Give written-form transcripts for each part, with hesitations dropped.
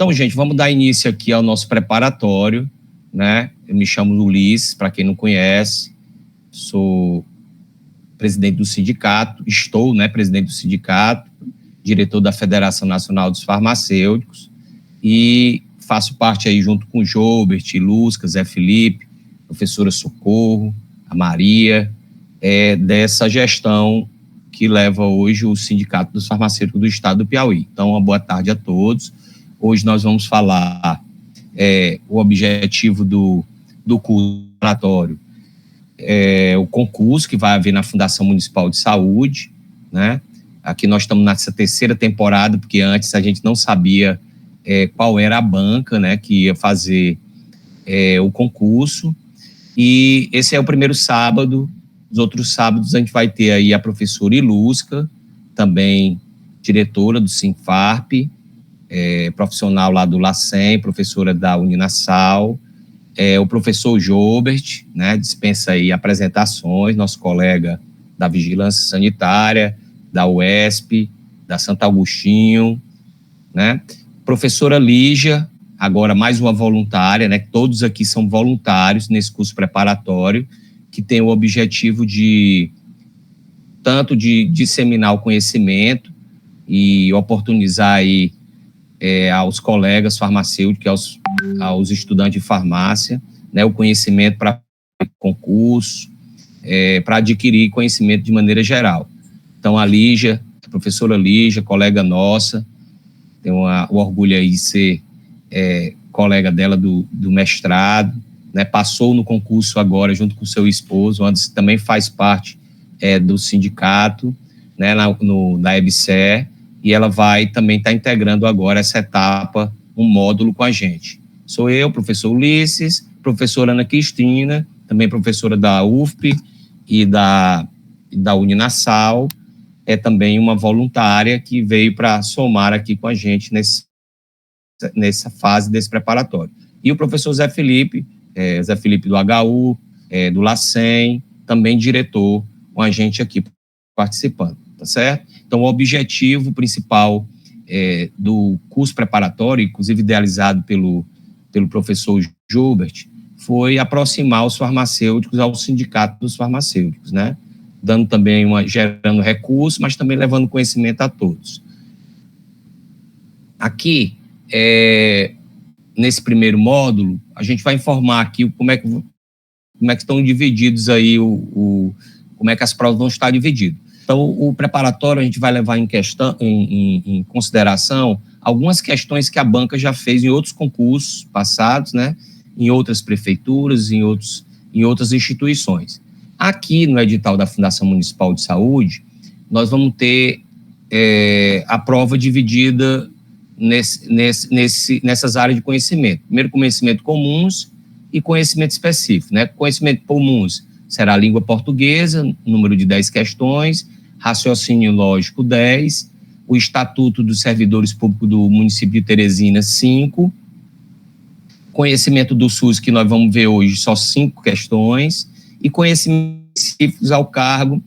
Então, gente, vamos dar início aqui ao nosso preparatório, né? Eu me chamo Ulisses, para quem não conhece, sou presidente do sindicato, estou, né, presidente do sindicato, diretor da Federação Nacional dos Farmacêuticos e faço parte aí junto com o Jobert, Lusca, Zé Felipe, professora Socorro, a Maria, dessa gestão que leva hoje o Sindicato dos Farmacêuticos do Estado do Piauí. Então, uma boa tarde a todos. Hoje nós vamos falar o objetivo do curso preparatório, o concurso que vai haver na Fundação Municipal de Saúde, né? Aqui nós estamos nessa terceira temporada, porque antes a gente não sabia qual era a banca, né, que ia fazer o concurso. E esse é o primeiro sábado. Os outros sábados a gente vai ter aí a professora Ilusca, também diretora do Sinfarp, profissional lá do LACEN, professora da Uninasal, o professor Jobert, né, dispensa aí apresentações, nosso colega da Vigilância Sanitária, da UESP, da Santo Agostinho, né, professora Lígia, agora mais uma voluntária, né, todos aqui são voluntários nesse curso preparatório, que tem o objetivo de tanto de disseminar o conhecimento e oportunizar aí aos colegas farmacêuticos, aos estudantes de farmácia, né, o conhecimento para concurso, para adquirir conhecimento de maneira geral. Então, a Lígia, a professora Lígia, colega nossa, tenho o orgulho aí de ser colega dela do mestrado, né, passou no concurso agora junto com seu esposo, antes também faz parte do sindicato, né, na EBSER, e ela vai também estar integrando agora essa etapa, um módulo com a gente. Sou eu, professor Ulisses, professora Ana Cristina, também professora da UFP e da Uninasal, também uma voluntária que veio para somar aqui com a gente nessa fase desse preparatório. E o professor Zé Felipe do HU, do LACEN, também diretor com a gente aqui participando, tá certo? Então, o objetivo principal do curso preparatório, inclusive idealizado pelo professor Gilbert, foi aproximar os farmacêuticos ao sindicato dos farmacêuticos, né? Dando também gerando recursos, mas também levando conhecimento a todos. Aqui, nesse primeiro módulo, a gente vai informar aqui como é que estão divididos aí, como é que as provas vão estar divididas. Então, o preparatório, a gente vai levar em consideração algumas questões que a banca já fez em outros concursos passados, né, em outras prefeituras, em outras instituições. Aqui no edital da Fundação Municipal de Saúde, nós vamos ter a prova dividida nessas áreas de conhecimento. Primeiro, conhecimento comuns e conhecimento específico, né? Conhecimento comuns será a língua portuguesa, número de 10 questões, raciocínio lógico 10, o Estatuto dos Servidores Públicos do município de Teresina 5, conhecimento do SUS, que nós vamos ver hoje, só 5 questões, e conhecimentos específicos ao cargo,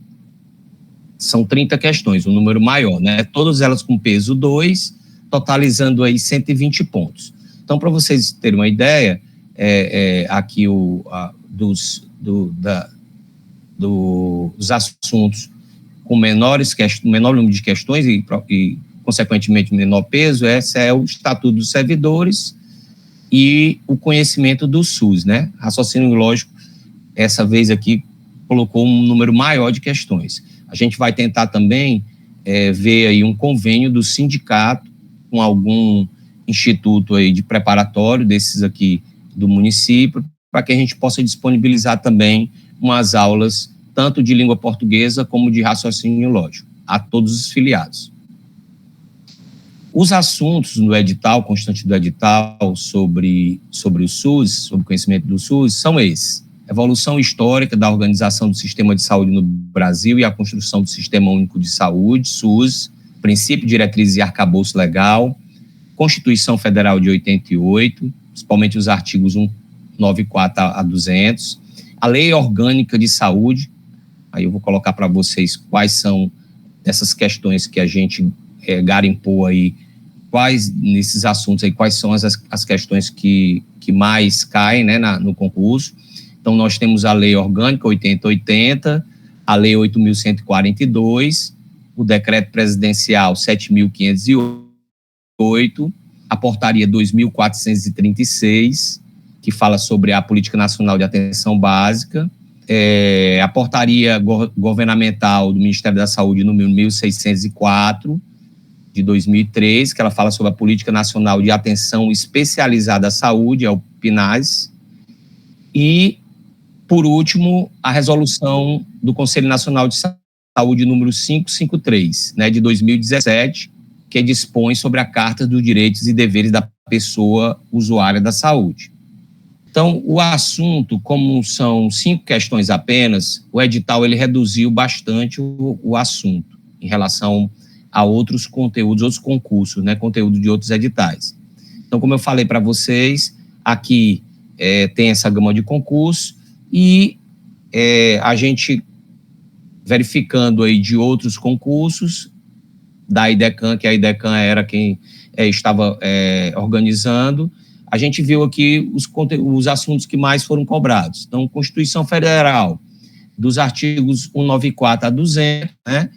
são 30 questões, um número maior, né? Todas elas com peso 2, totalizando aí 120 pontos. Então, para vocês terem uma ideia, aqui dos assuntos com menor número de questões e consequentemente, menor peso, esse é o Estatuto dos Servidores e o conhecimento do SUS, né? Raciocínio lógico, essa vez aqui, colocou um número maior de questões. A gente vai tentar também ver aí um convênio do sindicato com algum instituto aí de preparatório desses aqui do município, para que a gente possa disponibilizar também umas aulas tanto de língua portuguesa como de raciocínio lógico, a todos os filiados. Os assuntos no edital, constante do edital, sobre o SUS, sobre o conhecimento do SUS, são esses: evolução histórica da organização do sistema de saúde no Brasil e a construção do Sistema Único de Saúde, SUS, princípio, diretrizes e arcabouço legal, Constituição Federal de 88, principalmente os artigos 194 a 200, a Lei Orgânica de Saúde. Aí eu vou colocar para vocês quais são essas questões que a gente garimpou aí nesses assuntos aí, quais são as questões que mais caem, né, no concurso. Então, nós temos a Lei Orgânica 8080, a Lei 8.142, o Decreto Presidencial 7.508, a Portaria 2.436, que fala sobre a Política Nacional de Atenção Básica, a Portaria Governamental do Ministério da Saúde, número 1.604, de 2003, que ela fala sobre a Política Nacional de Atenção Especializada à Saúde, é o PNAS, e, por último, a Resolução do Conselho Nacional de Saúde, número 553, né, de 2017, que dispõe sobre a Carta dos Direitos e Deveres da Pessoa Usuária da Saúde. Então, o assunto, como são 5 questões apenas, o edital ele reduziu bastante o assunto em relação a outros conteúdos, outros concursos, né, conteúdo de outros editais. Então, como eu falei para vocês, aqui tem essa gama de concursos e a gente verificando aí de outros concursos, da IDECAN, que a IDECAN era quem estava organizando, a gente viu aqui os assuntos que mais foram cobrados. Então, Constituição Federal, dos artigos 194 a 200, né?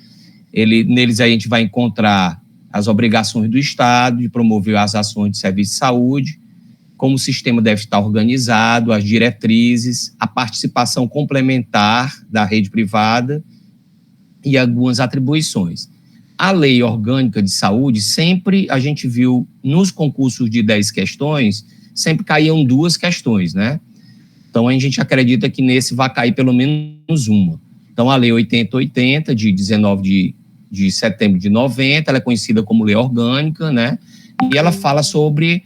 Neles a gente vai encontrar as obrigações do Estado de promover as ações de serviço de saúde, como o sistema deve estar organizado, as diretrizes, a participação complementar da rede privada e algumas atribuições. A Lei Orgânica de Saúde, sempre a gente viu nos concursos de 10 questões, sempre caíam 2 questões, né? Então, a gente acredita que nesse vai cair pelo menos uma. Então, a Lei 8080, de 19 de setembro de 90, ela é conhecida como Lei Orgânica, né? E ela fala sobre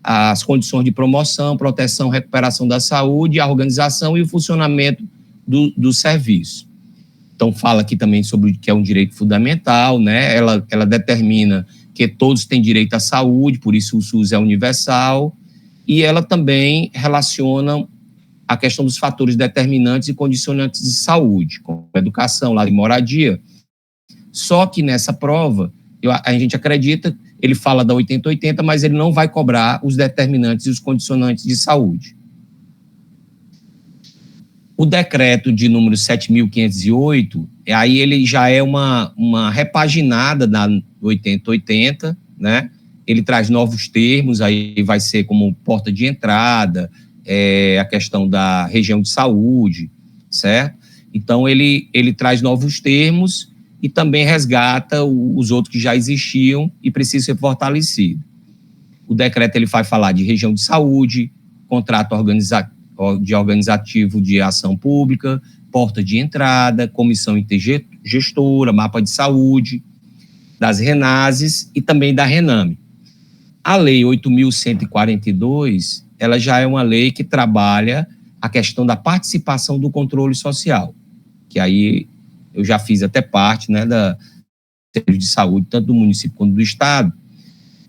as condições de promoção, proteção, recuperação da saúde, a organização e o funcionamento do serviço. Então, fala aqui também sobre que é um direito fundamental, né? Ela determina que todos têm direito à saúde, por isso o SUS é universal, e ela também relaciona a questão dos fatores determinantes e condicionantes de saúde, como educação, lar e moradia. Só que nessa prova, a gente acredita, ele fala da 8080, mas ele não vai cobrar os determinantes e os condicionantes de saúde. O decreto de número 7.508, aí ele já é uma repaginada da 8080, né? Ele traz novos termos, aí vai ser como porta de entrada, a questão da região de saúde, certo? Então, ele traz novos termos e também resgata os outros que já existiam e precisam ser fortalecidos. O decreto ele vai falar de região de saúde, contrato organizativo de ação pública, porta de entrada, comissão intergestora, mapa de saúde, das RENASES e também da RENAME. A Lei 8.142, ela já é uma lei que trabalha a questão da participação do controle social, que aí eu já fiz até parte, né, da de saúde, tanto do município quanto do estado,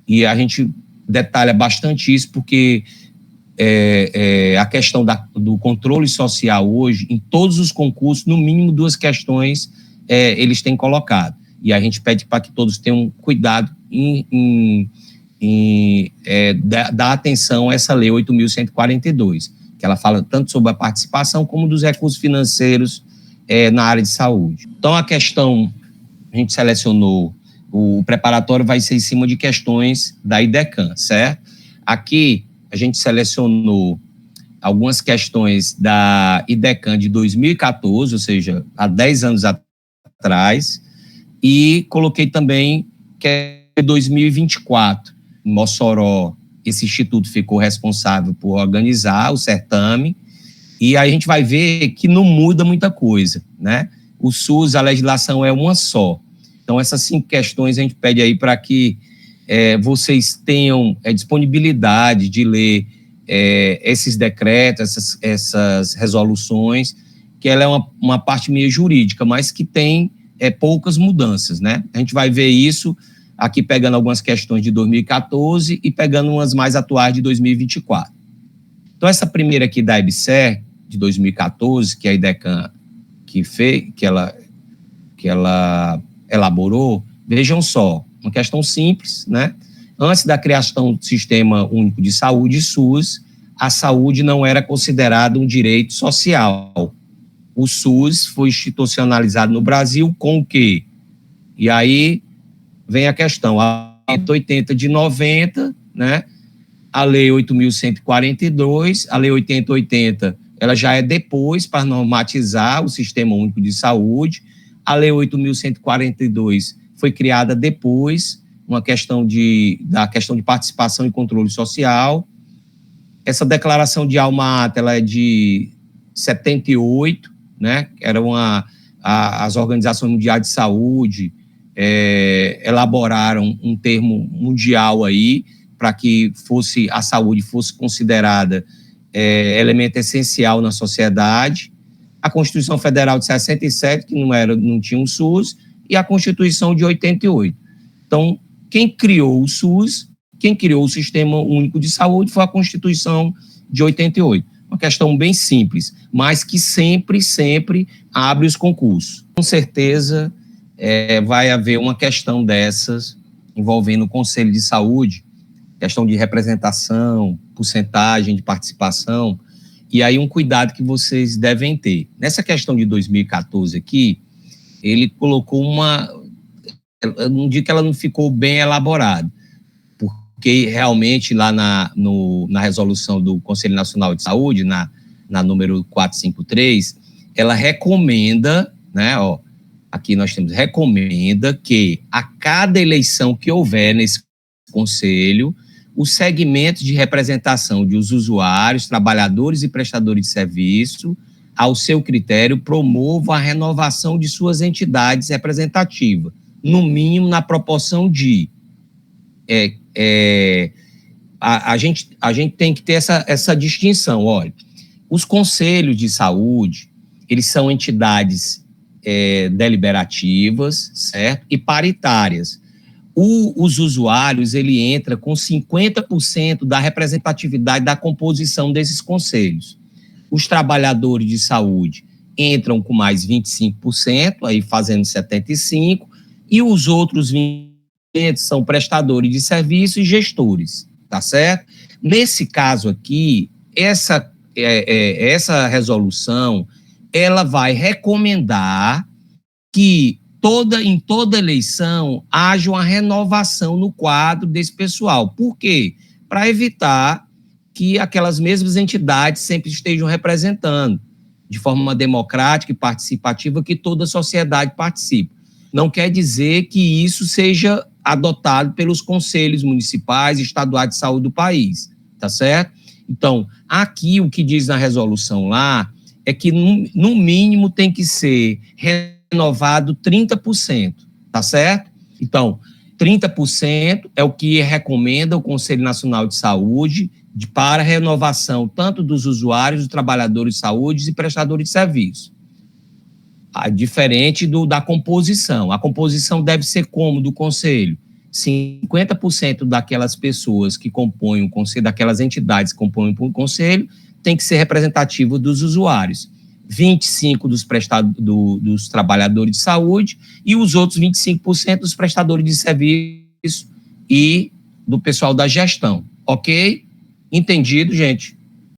e a gente detalha bastante isso, porque a questão do controle social hoje, em todos os concursos, no mínimo 2 questões eles têm colocado. E a gente pede para que todos tenham cuidado em dar atenção a essa Lei 8.142, que ela fala tanto sobre a participação como dos recursos financeiros na área de saúde. Então, a gente selecionou, o preparatório vai ser em cima de questões da IDECAN, certo? Aqui, a gente selecionou algumas questões da IDECAN de 2014, ou seja, há 10 anos atrás, e coloquei também que é 2024. Em Mossoró, esse instituto ficou responsável por organizar o certame, e aí a gente vai ver que não muda muita coisa, né? O SUS, a legislação é uma só. Então, essas 5 questões a gente pede aí para que vocês tenham disponibilidade de ler esses decretos, essas resoluções, que ela é uma parte meio jurídica, mas que tem poucas mudanças, né? A gente vai ver isso aqui pegando algumas questões de 2014 e pegando umas mais atuais de 2024. Então, essa primeira aqui da EBSER, de 2014, que a IDECAN que ela elaborou, vejam só, uma questão simples, né? Antes da criação do Sistema Único de Saúde, SUS, a saúde não era considerada um direito social. O SUS foi institucionalizado no Brasil com o quê? E aí vem a questão, a 80 de 90, né? A Lei 8.142, a Lei 8080, ela já é depois para normatizar o Sistema Único de Saúde. A Lei 8.142 foi criada depois, da questão de participação e controle social. Essa declaração de Alma-Ata, ela é de 78, né? As organizações mundiais de saúde elaboraram um termo mundial aí para que a saúde fosse considerada elemento essencial na sociedade. A Constituição Federal de 67, que não tinha um SUS, e a Constituição de 88. Então, quem criou o SUS, quem criou o Sistema Único de Saúde foi a Constituição de 88. Uma questão bem simples, mas que sempre abre os concursos. Com certeza vai haver uma questão dessas envolvendo o Conselho de Saúde, questão de representação, porcentagem de participação, e aí um cuidado que vocês devem ter. Nessa questão de 2014 aqui, ele colocou eu não digo que ela não ficou bem elaborada, porque realmente lá na resolução do Conselho Nacional de Saúde, na número 453, ela recomenda, né, aqui nós recomenda que a cada eleição que houver nesse conselho, os segmentos de representação de os usuários, trabalhadores e prestadores de serviço, ao seu critério, promovam a renovação de suas entidades representativas, no mínimo na proporção de... a gente tem que ter essa distinção. Olha, os conselhos de saúde, eles são entidades deliberativas, certo? E paritárias. Os usuários, ele entra com 50% da representatividade da composição desses conselhos. Os trabalhadores de saúde entram com mais 25%, aí fazendo 75%, e os outros 20% são prestadores de serviço e gestores, tá certo? Nesse caso aqui, essa resolução, ela vai recomendar que em toda eleição haja uma renovação no quadro desse pessoal. Por quê? Para evitar que aquelas mesmas entidades sempre estejam representando de forma democrática e participativa, que toda a sociedade participe. Não quer dizer que isso seja adotado pelos conselhos municipais e estaduais de saúde do país, tá certo? Então, aqui o que diz na resolução lá é que no mínimo tem que ser renovado 30%, tá certo? Então, 30% é o que recomenda o Conselho Nacional de Saúde para renovação tanto dos usuários, dos trabalhadores de saúde e prestadores de serviço. Diferente da composição. A composição deve ser como do Conselho? 50% daquelas pessoas que compõem o Conselho, daquelas entidades que compõem o Conselho, tem que ser representativo dos usuários. 25% dos trabalhadores de saúde e os outros 25% dos prestadores de serviço e do pessoal da gestão. Ok? Entendido, gente?